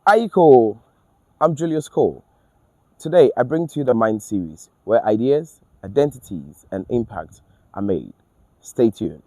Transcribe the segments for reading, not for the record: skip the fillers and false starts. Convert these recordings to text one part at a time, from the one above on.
Aiko, I'm Julius Cole. Today I bring to you the Mind series where ideas, identities, and impact are made. Stay tuned.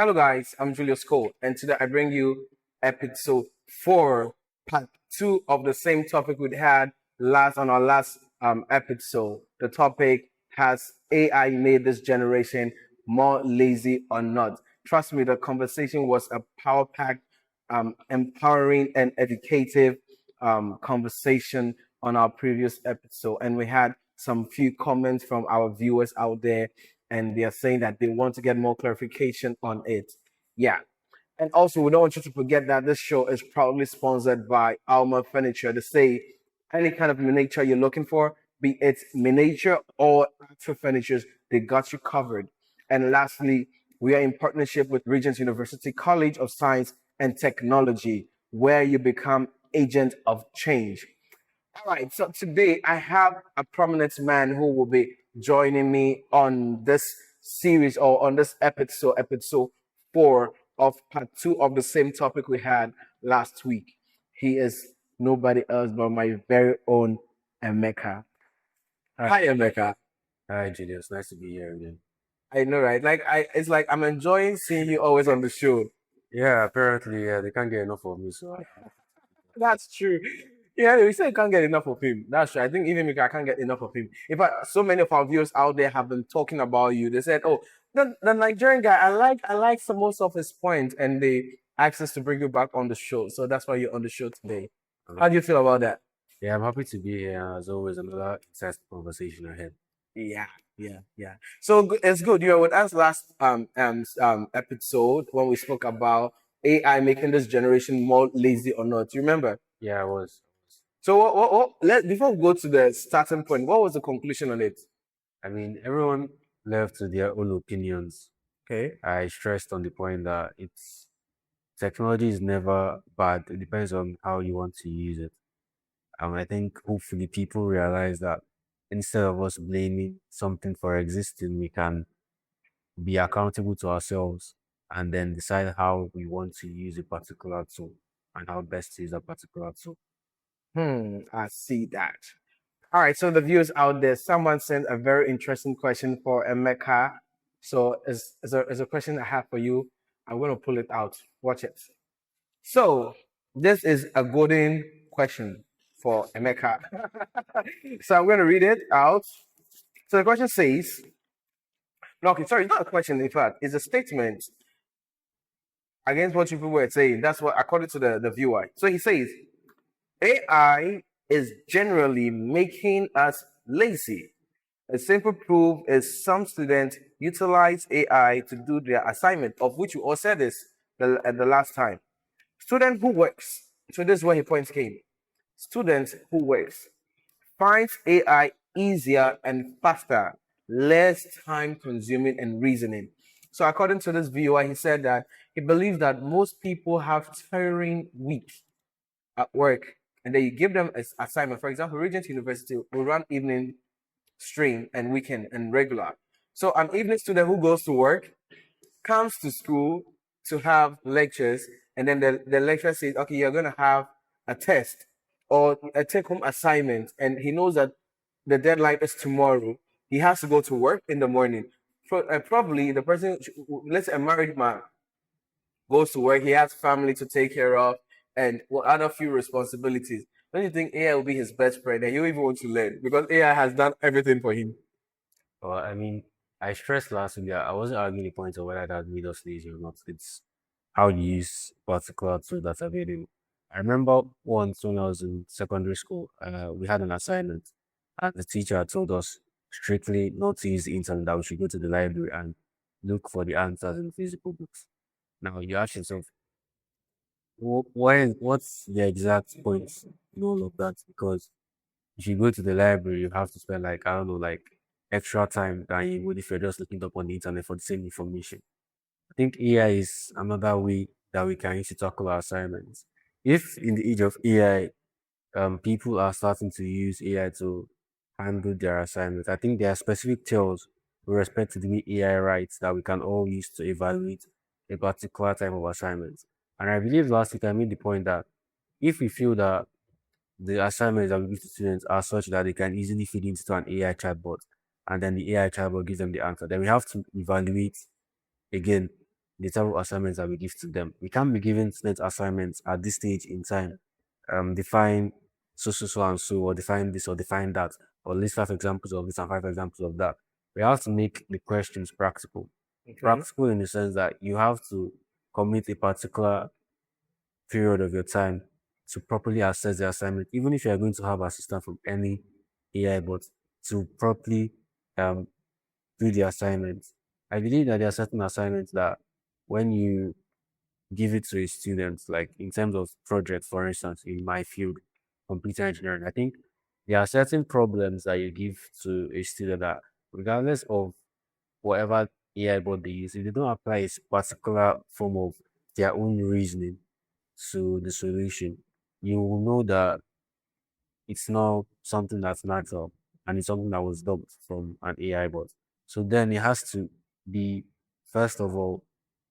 Hello, guys. I'm Julius Cole, and today I bring you episode 4, part 2 of the same topic we had last on our last episode. The topic has AI made this generation more lazy or not? Trust me, the conversation was a power packed, empowering, and educative conversation on our previous episode, and we had some few comments from our viewers out there and they are saying that they want to get more clarification on it. Yeah. And also, we don't want you to forget that this show is proudly sponsored by Alma Furniture. They say any kind of miniature you're looking for, be it miniature or actual furnitures, they got you covered. And lastly, we are in partnership with Regent University College of Science and Technology, where you become agent of change. All right, so today I have a prominent man who will be joining me on this series or on this episode 4 of part 2 of the same topic we had last week. He is nobody else but my very own Emeka. Hi, Emeka. Hi, Julius. Nice to be here again. I know, right? It's like I'm enjoying seeing you always on the show. Yeah, apparently, they can't get enough of me, so That's true. Yeah, we say you can't get enough of him. That's true. I think even me, I can't get enough of him. In fact, so many of our viewers out there have been talking about you. They said, "Oh, the Nigerian guy, I like some most of his points," and they asked us to bring you back on the show. So that's why you're on the show today. How do you feel about that? yeah, I'm happy to be here. As always, another exciting conversation ahead. Yeah, yeah. So it's good. You were with us last episode when we spoke about AI making this generation more lazy or not. You remember? Yeah, I was. So before we go to the starting point, what was the conclusion on it? I mean, everyone left to their own opinions. Okay. I stressed on the point that it's technology is never bad. It depends on how you want to use it. I think hopefully people realize that instead of us blaming something for existing, we can be accountable to ourselves and then decide how we want to use a particular tool and how best to use a particular tool. I see that. All right, so the viewers out there, someone sent a very interesting question for Emeka. So it's a question I have for you. I'm going to pull it out. Watch it. So this is a golden question for Emeka. So I'm going to read it out. So the question says, no, okay, sorry, it's not a question, in fact, it's a statement against what people were saying. That's what, according to the viewer. So he says, AI is generally making us lazy. A simple proof is some students utilize AI to do their assignment, of which we all said this at the last time. Student who works, so this is where his points came. Student who works finds AI easier and faster, less time consuming and reasoning. So according to this viewer, he said that he believes that most people have tiring weeks at work and then you give them an assignment. For example, Regent University will run evening stream and weekend and regular. So an evening student who goes to work comes to school to have lectures, and then the lecturer says, okay, you're going to have a test or a take home assignment, and he knows that the deadline is tomorrow. He has to go to work in the morning. Probably the person, let's say a married man, goes to work, he has family to take care of, and what other few responsibilities. Don't you think AI will be his best friend and you even want to learn because AI has done everything for him? Well, I mean, I stressed last week that I wasn't arguing the point of whether that made us lazy or not. It's how you use particular tool that's available. I remember once when I was in secondary school, we had an assignment, and the teacher told us strictly not to use the internet, that we should go to the library and look for the answers in physical books. Now, you ask yourself, what's the exact point in all of that? Because if you go to the library, you have to spend like, I don't know, like extra time than you would if you're just looking up on the internet for the same information. think AI is another way that we can use to tackle our assignments. If in the age of AI, people are starting to use AI to handle their assignments, I think there are specific tools with respect to the way AI writes that we can all use to evaluate a particular type of assignment. And I believe last week I made the point that if we feel that the assignments that we give to students are such that they can easily feed into an AI chatbot, and then the AI chatbot gives them the answer, then we have to evaluate again the type of assignments that we give to them. We can't be giving students assignments at this stage in time, define so and so, or define this or define that, or list 5 examples of this and 5 examples of that. We have to make the questions practical. Okay. Practical in the sense that you have to commit a particular period of your time to properly assess the assignment, even if you are going to have assistance from any AI, but to properly um, do the assignment. I believe that there are certain assignments that when you give it to a student, like in terms of projects, for instance, in my field, computer engineering, I think there are certain problems that you give to a student that, regardless of whatever AI bot they use, if they don't apply a particular form of their own reasoning to the solution, you will know that it's not something that's natural and it's something that was dubbed from an AI bot. So then it has to be, first of all,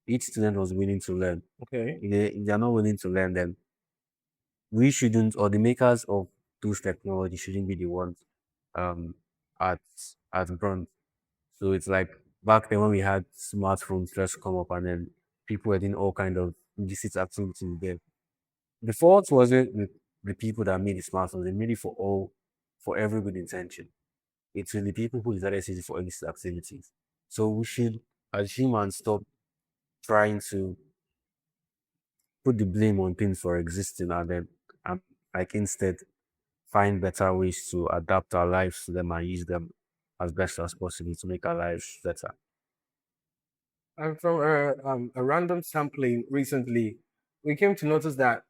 each student was willing to learn. Okay. If they're not willing to learn, then we shouldn't, or the makers of those technology shouldn't be the ones um at at front. So it's like back then when we had smartphones just come up and then people were doing all kind of illicit activities there. The fault wasn't with the people that made the smartphones, they made it for every good intention. It's with the people who decided to use it for illicit activities. So we should, as humans, stop trying to put the blame on things for existing and then like instead find better ways to adapt our lives to them and use them as best as possible to make our lives better. From a random sampling recently, we came to notice that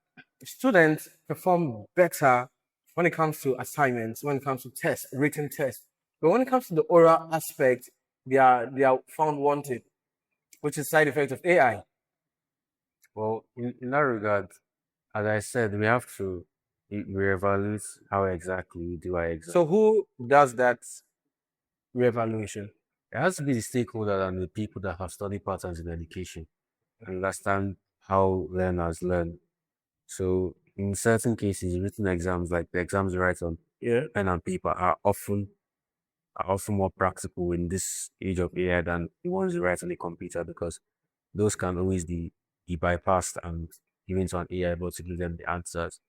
students perform better when it comes to assignments, when it comes to tests, written tests. But when it comes to the oral aspect, they are found wanted, which is side effect of AI. Well, in that regard, as I said, we have to reevaluate how exactly we do our exam. So who does that reevaluation? It has to be the stakeholders and the people that have study patterns in education and understand how learners learn. So in certain cases, written exams like the exams you write on Yeah. pen and paper are often more practical in this age of AI than the ones you write on a computer because those can always be bypassed and given to an AI bot to give them the answers.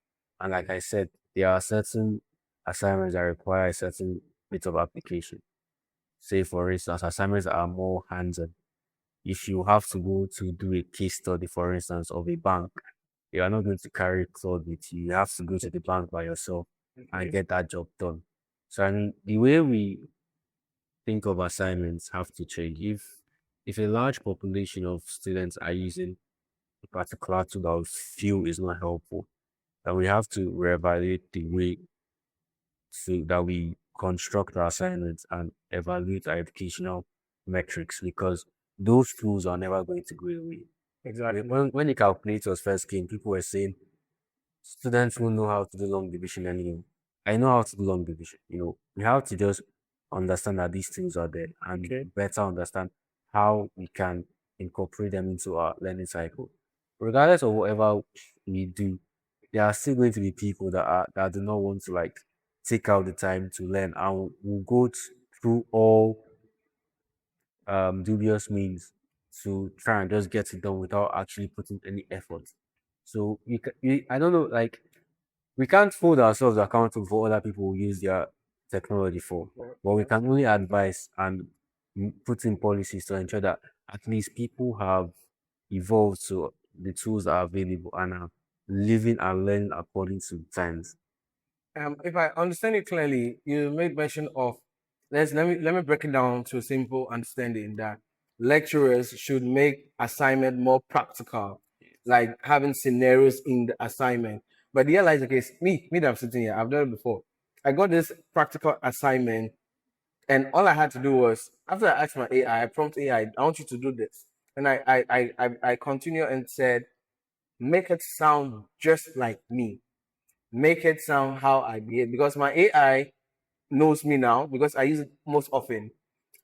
And like I said, there are certain assignments that require a certain bit of application. Say for instance, assignments that are more hands-on. If you have to go to do a case study, for instance, of a bank, you are not going to carry Claude with you. You have to go to the bank by yourself and Okay. get that job done. So I mean, the way we think of assignments have to change. If a large population of students are using a particular tool that we feel is not helpful, then we have to reevaluate the way that we construct our assignments and evaluate our educational metrics because those tools are never going to go away. Exactly. When the calculators first came, people were saying students won't know how to do long division anymore. I know how to do long division. We have to just understand that these things are there and Okay. better understand how we can incorporate them into our learning cycle. Regardless of whatever we do, there are still going to be people that do not want to like take out the time to learn and will go through all dubious means to try and just get it done without actually putting any effort. So I don't know, like we can't hold ourselves accountable for other people who use their technology for, but we can only advise and put in policies to ensure that at least people have evolved to the tools that are available and are living and learning according to times. If I understand it clearly, you made mention of let me break it down to a simple understanding that lecturers should make assignment more practical, like having scenarios in the assignment. But the lies the case, me that I'm sitting here, I've done it before. I got this practical assignment, and all I had to do was after I asked my AI, I prompt AI, I want you to do this. and I continue and said, make it sound just like me. Make it sound how I behave because my AI knows me now because I use it most often.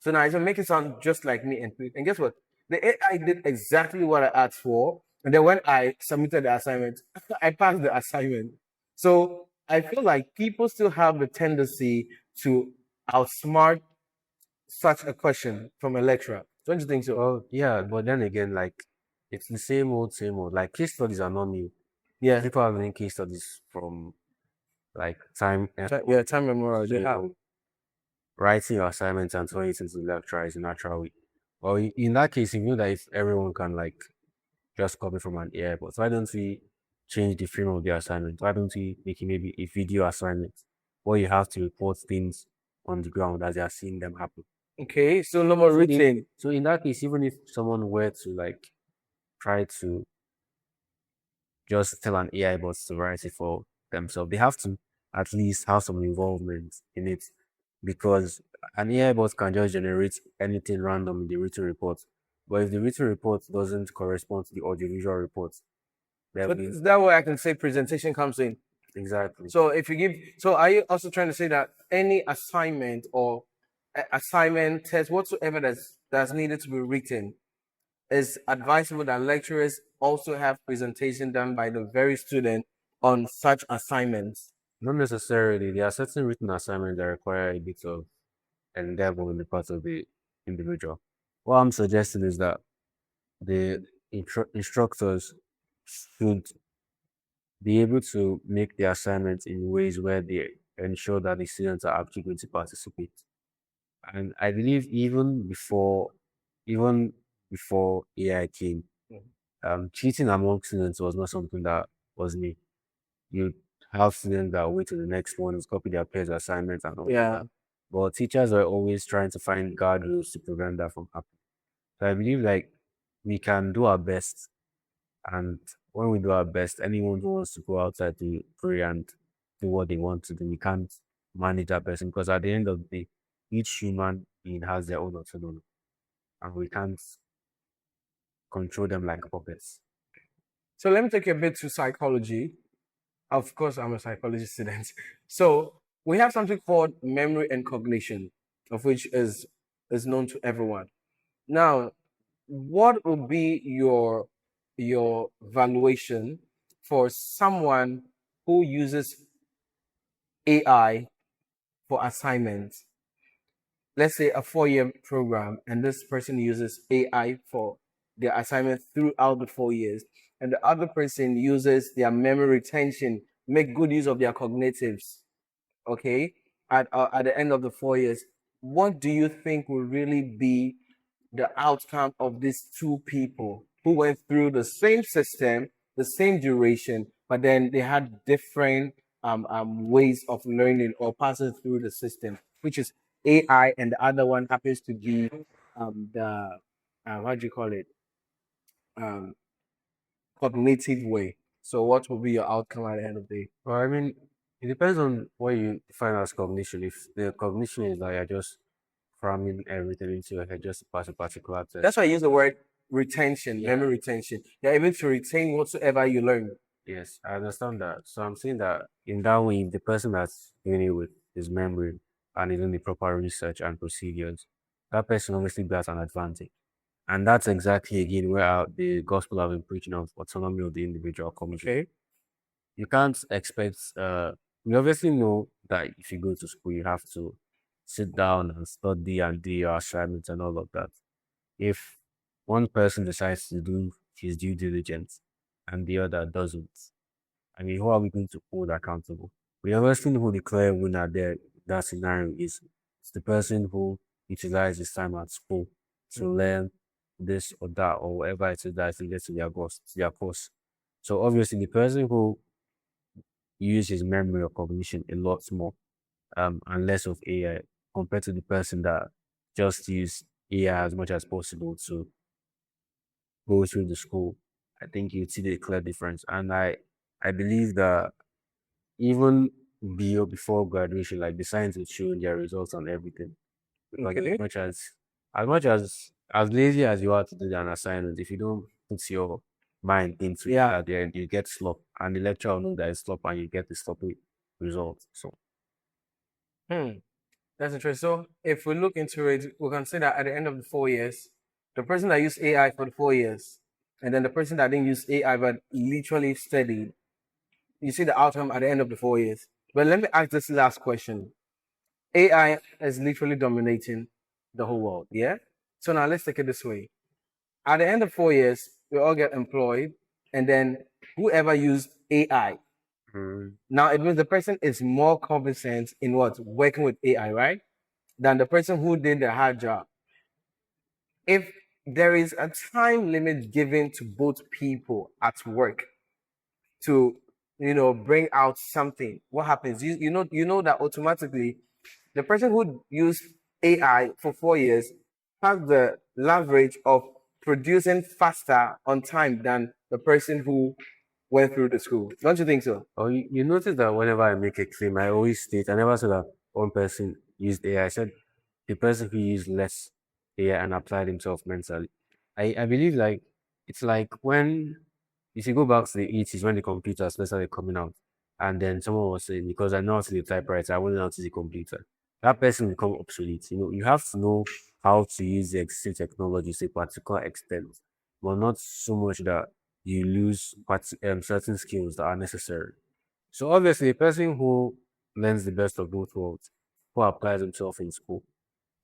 So now I just make it sound just like me, and guess what? The AI did exactly what I asked for, and then when I submitted the assignment, I passed the assignment. So I feel like people still have the tendency to outsmart such a question from a lecturer. Don't you think so? Well, yeah, but then again, like it's the same old, same old. Like case studies are not new. Yeah, People have been case studies from like time. yeah, time memorial. They have. So writing your assignments and turning it into lecture is a natural way. Well, in that case, you know that if everyone can like just copy from an AI, but why don't we change the frame of the assignment? Why don't we make it maybe a video assignment where you have to report things on the ground as you are seeing them happen? Okay, so no more written. So in that case, even if someone were to like try to just tell an AI bot to write it for themselves, they have to at least have some involvement in it because an AI bot can just generate anything random in the written report. But if the written report doesn't correspond to the audiovisual report, So then we that way I can say presentation comes in. exactly. So if you give, so are you also trying to say that any assignment or assignment test whatsoever that's needed to be written is advisable that lecturers also have presentation done by the very student on such assignments? Not necessarily. There are certain written assignments that require a bit of endeavor on the part of the individual. What I'm suggesting is that the instructors should be able to make the assignments in ways where they ensure that the students are actually going to participate. And I believe even before AI came, cheating among students was not something that was new. You have students that wait to the next one, copy their peers' assignments and all Yeah. that. But teachers are always trying to find guardrails to prevent that from happening. So I believe like we can do our best, and when we do our best, anyone who wants to go outside to pray and do what they want to do, we can't manage that person because at the end of the day, each human being has their own autonomy, and we can't control them like puppets. So let me take you a bit to psychology. Of course, I'm a psychology student. So we have something called memory and cognition, of which is known to everyone. Now, what would be your valuation for someone who uses AI for assignments? Let's say a 4 year program, and this person uses AI for their assignment throughout the 4 years, and the other person uses their memory retention, make good use of their cognitives. Okay, at the end of the 4 years, what do you think will really be the outcome of these two people who went through the same system, the same duration, but then they had different ways of learning or passing through the system, which is AI, and the other one happens to be the what do you call it? Um, cognitive way. So, what will be your outcome at the end of the day? Well, I mean, it depends on what you define as cognition. If the cognition is like you're just cramming everything into your head just to pass a particular That's test, why I use the word retention, memory retention. You're able to retain whatsoever you learn. yes, I understand that. So I'm saying that in that way, if the person that's doing it with his memory and is doing the proper research and procedures, that person obviously has an advantage. And that's exactly again where the gospel have been preaching of autonomy of the individual comes in. Okay. You can't expect we obviously know that if you go to school you have to sit down and study and do your assignments and all of that. If one person decides to do his due diligence and the other doesn't, I mean, who are we going to hold accountable? We obviously know who the clear winner there that scenario is. It's the person who utilizes his time at school to learn this or that or whatever it is that is related to their course. So obviously the person who uses memory or cognition a lot more and less of AI compared to the person that just use AI as much as possible to go through the school. I think you'd see the clear difference. And I believe that even before graduation, like the science is showing their results on everything. Like Okay. as much as as lazy as you are to do an assignment, if you don't put your mind into it Yeah. at the end, you get slop. And the lecturer will know that it's slop and you get the sloppy result. So Hmm. That's interesting. So if we look into it, we can say that at the end of the 4 years, the person that used AI for the 4 years, and then the person that didn't use AI but literally studied, you see the outcome at the end of the 4 years. But let me ask this last question. AI is literally dominating the whole world. Yeah. So now let's take it this way. At the end of 4 years, we all get employed, and then whoever used AI, mm, now it means the person is more competent in what working with AI, right? Than the person who did the hard job. If there is a time limit given to both people at work to bring out something, what happens? You know that automatically the person who used AI for 4 years has the leverage of producing faster on time than the person who went through the school. Don't you think so? or you notice that whenever I make a claim, I always state I never said that one person used AI. I said the person who used less AI and applied himself mentally. I believe like it's like when if you go back to the 80s when the computers first started coming out, and then someone was saying, because I know how to the typewriter, I wouldn't know how to the computer. That person will become obsolete. You have to know how to use the existing technology to a particular extent, but not so much that you lose certain skills that are necessary. So obviously, a person who learns the best of both worlds, who applies himself in school,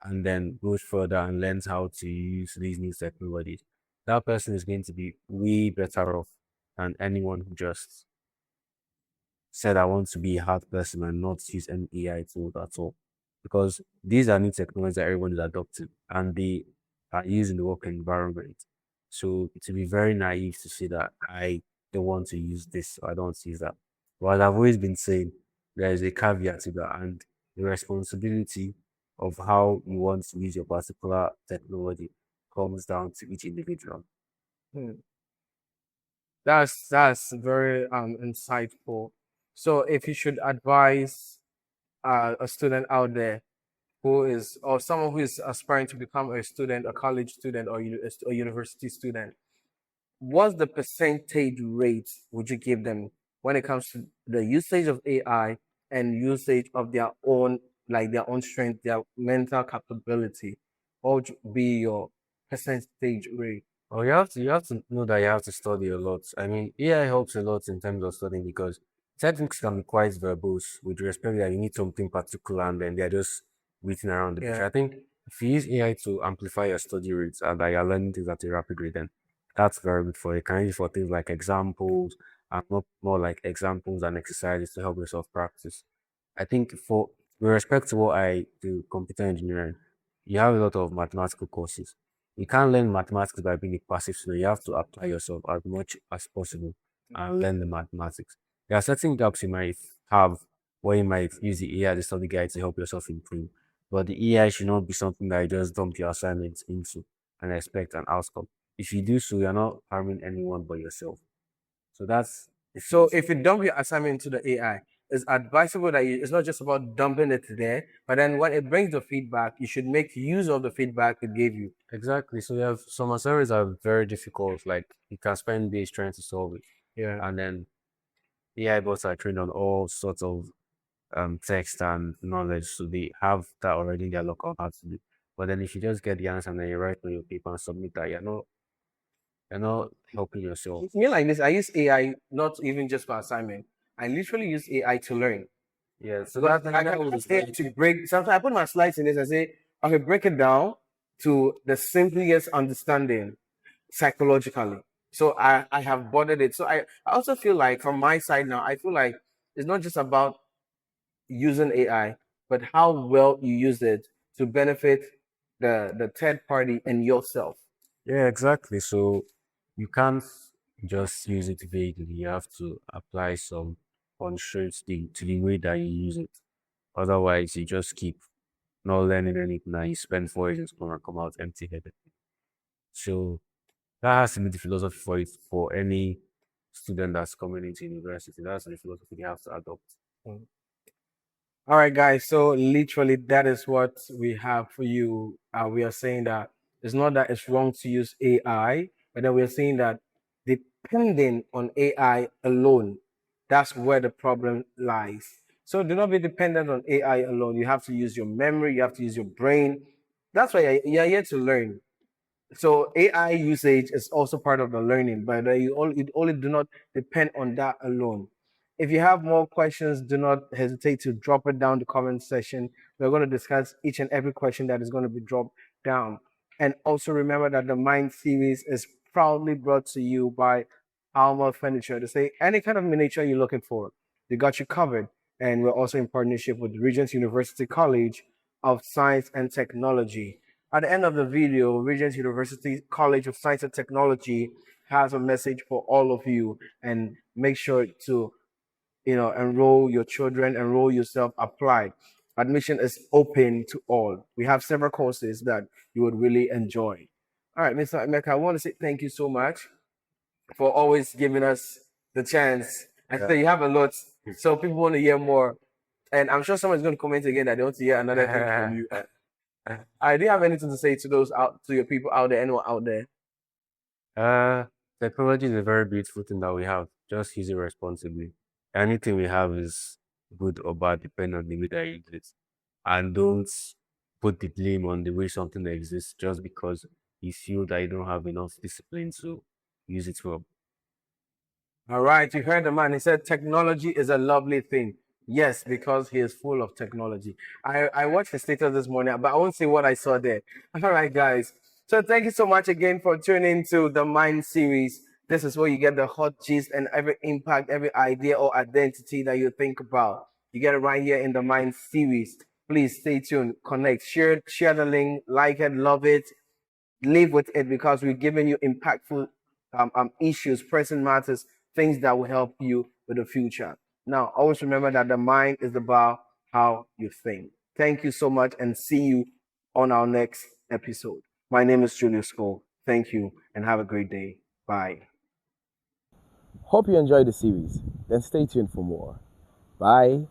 and then goes further and learns how to use these new technologies, that person is going to be way better off than anyone who just said I want to be a hard person and not use any AI tool at all. Because these are new technologies that everyone is adopting and they are used in the work environment. So to be very naive to say that I don't want to use this or I don't want to use that. But I've always been saying there is a caveat to that, and the responsibility of how you want to use your particular technology comes down to each individual. Hmm. That's very insightful. So if you should advise a student out there who is or someone who is aspiring to become a student, a college student or a university student, what's the percentage rate would you give them when it comes to the usage of AI and usage of their own, like their own strength, their mental capability? What would be your percentage rate? Oh, you have to know that you have to study a lot. I mean, AI helps a lot in terms of studying because techniques can be quite verbose with respect that you need something particular and then they're just waiting around the bush. Yeah. I think if you use AI to amplify your study rates and that you're learning things at a rapid rate, then that's very good for you. You can use it for things like examples and not more like examples and exercises to help yourself practice. I think for with respect to what I do, computer engineering, you have a lot of mathematical courses. You can't learn mathematics by being a passive student. You have to apply yourself as much as possible and learn the mathematics. There are certain gaps you might have where you might use the AI as a study guide to help yourself improve. But the AI should not be something that you just dump your assignments into and expect an outcome. If you do so, you're not harming anyone but yourself. So that's the So fees. if you dump your assignment into the AI, it's advisable that it's not just about dumping it there, but then when it brings the feedback, you should make use of the feedback it gave you. Exactly. So you have some assignments are very difficult, like you can spend days trying to solve it. Yeah. And then AI bots are trained on all sorts of text and knowledge, so they have that already in their local how to do. But then if you just get the answer and then you write on your paper and submit that, you're not helping yourself. Me like this, I use AI not even just for assignment. I literally use AI to learn. Yeah, so Because that I that can was ask it to break. Sometimes I put my slides in this and say, okay, break it down to the simplest understanding psychologically. So I have boarded it. So I also feel like from my side now, I feel like it's not just about using AI, but how well you use it to benefit the third party and yourself. yeah, exactly. So you can't just use it vaguely. You have to apply some constraints to the way that you use it. Otherwise, you just keep not learning anything and you spend 4 years gonna come out empty headed. So that has to be the philosophy for it for any student that's coming into university. That's the philosophy they have to adopt. Mm. All right, guys. So literally, that is what we have for you. We are saying that It's not that it's wrong to use AI, but then we're saying that depending on AI alone, that's where the problem lies. So do not be dependent on AI alone. You have to use your memory, you have to use your brain. That's why you're here to learn. So AI usage is also part of the learning, but you only do not depend on that alone. If you have more questions, do not hesitate to drop it down the comment section. We're going to discuss each and every question that is going to be dropped down. And also remember that the Mind series is proudly brought to you by Alma Furniture. To say any kind of miniature you're looking for, they got you covered. And we're also in partnership with Regents University College of Science and Technology. At the end of the video, Regents University College of Science and Technology has a message for all of you, and make sure to enroll your children, enroll yourself, apply. Admission is open to all. We have several courses that you would really enjoy. All right, Mr. Emeka, I want to say thank you so much for always giving us the chance. I say you have a lot, so people want to hear more. And I'm sure someone's going to comment again that they want to hear another thing from you. I do you have anything to say to those out to your people out there, anyone out there? Uh, Technology is a very beautiful thing that we have. Just use it responsibly. Anything we have is good or bad, depending on the way that you use it. And don't put the blame on the way something exists just because you feel that you don't have enough discipline to use it well. All right, you heard the man. He said technology is a lovely thing. Yes, because he is full of technology. I watched the status this morning, but I won't say what I saw there. All right, guys. So thank you so much again for tuning to the Mind series. This is where you get the hot gist and every impact, every idea or identity that you think about. You get it right here in the Mind series. Please stay tuned, connect, share the link, like it, love it, live with it because we're giving you impactful issues, present matters, things that will help you with the future. Now, always remember that the mind is about how you think. Thank you so much and see you on our next episode. My name is Julius Cole. Thank you and have a great day. Bye. Hope you enjoyed the series. Then stay tuned for more. Bye.